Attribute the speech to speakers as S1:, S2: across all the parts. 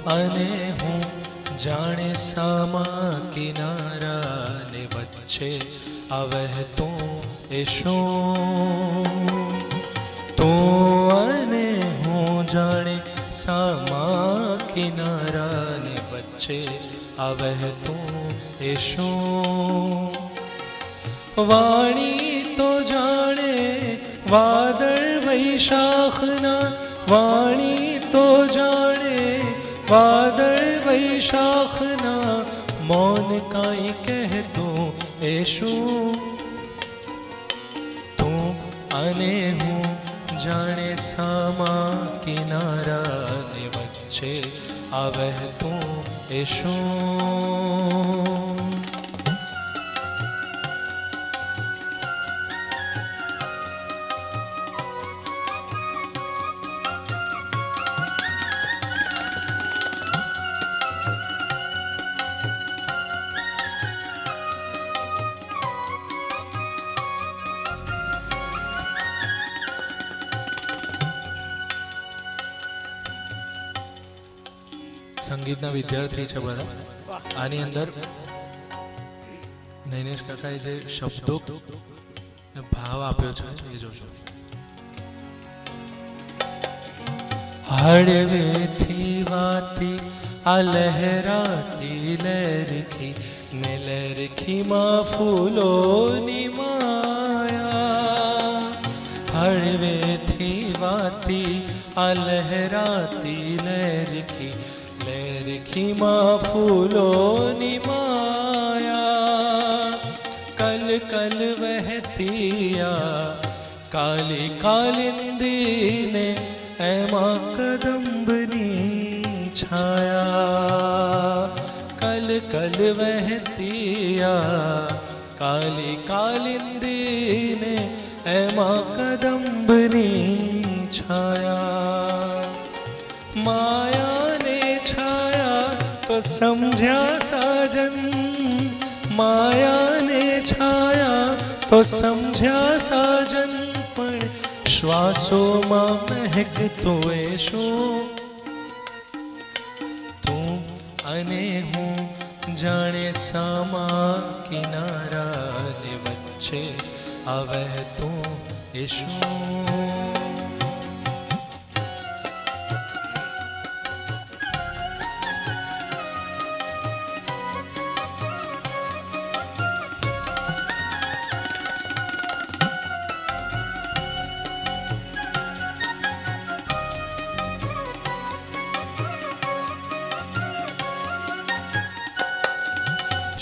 S1: અને હું જાણે સામા કિનારાને વચ્ચે આ વહેતું એ શું? તું અને હું જાણે સામા કિનારાને વચ્ચે આ વહેતું એ શું? વાણી તો જાણે વાદળ વૈશાખના, વાણી તો જાણે વાદળ વૈશાખના, મૌન કાંઈ કહેતું એ શું? તું અને હું જાણે સામા કિનારાને વચ્ચે આ વહેતું એ શું? સંગીતના વિદ્યાર્થી છે બધા. આની અંદર નૈનેશ કાકાએ જે શબ્દો ભાવ આપ્યો છે એ જોશો. હળવેથી વાતી આ લહેરાતી લહેરખી ને લહેરખીમાં ફૂલોની માયા. હળવેથી વાતી આ લહેરાતી લહેરખી લહેરખીમાં ફૂલોની માયા. કલ કલ વહેતી આ કાલી કાલિંદીને એમાં કદંબની છાયા. કલ કલ વહેતી આ કાલી કાલિંદીને એમાં કદંબની છાયા. માયાને છાયા તો સમજ્યા સાજન, માયાને છાયા તો સમજ્યા સાજન, પણ શ્વાસોમાં મહેકતો એ શું? તું અને હું જાણે સામા કિનારાને વચ્ચે આ વહેતું એ શું?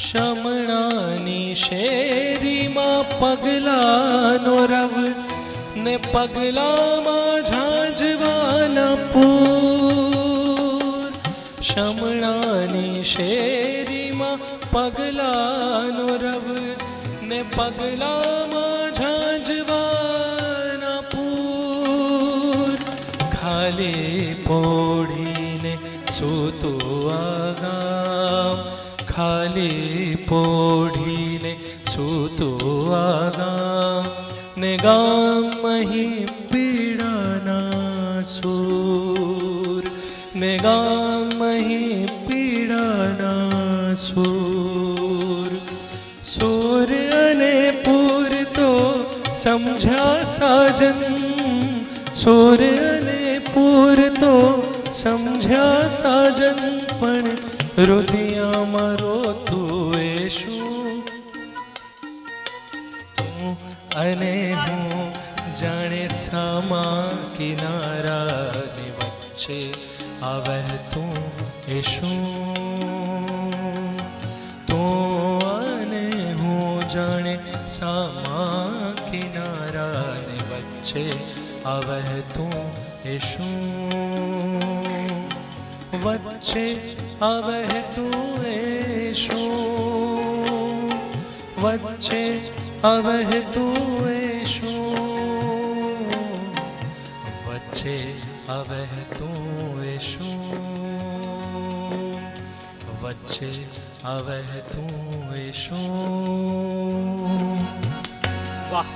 S1: શમણાની શેરીમાં પગલાનો રવ ને પગલામાં ઝાંઝવાના પૂર. શમણાની શેરીમાં પગલાનો રવ ને પગલામાં ઝાંઝવાના પૂર. ખાલી પોઢીને સૂતું આ ગામ, ખાલી પોઢીને સૂતું આ ગામ, ને ગામ અહીં પીડાના સૂર, ને ગામ અહીં પીડાના સૂર. સૂર અને પૂર તો સમજ્યા સાજન, સૂર અને પૂર તો સમજ્યા સાજન, પણ હૃદયમાં રોતું એ શું? તું અને હું જાણે સામા કિનારાને વચ્ચે આ વહેતું એ શું? તું અને હું જાણે સામા કિનારાને વચ્ચે આ વહેતું એ શું? વચ્ચે આ વહેતું એ શું? વચ્ચે આ વહેતું એ શું? વચ્ચે આ વહેતું એ શું? વચ્ચે આ વહેતું એ શું? વાહ.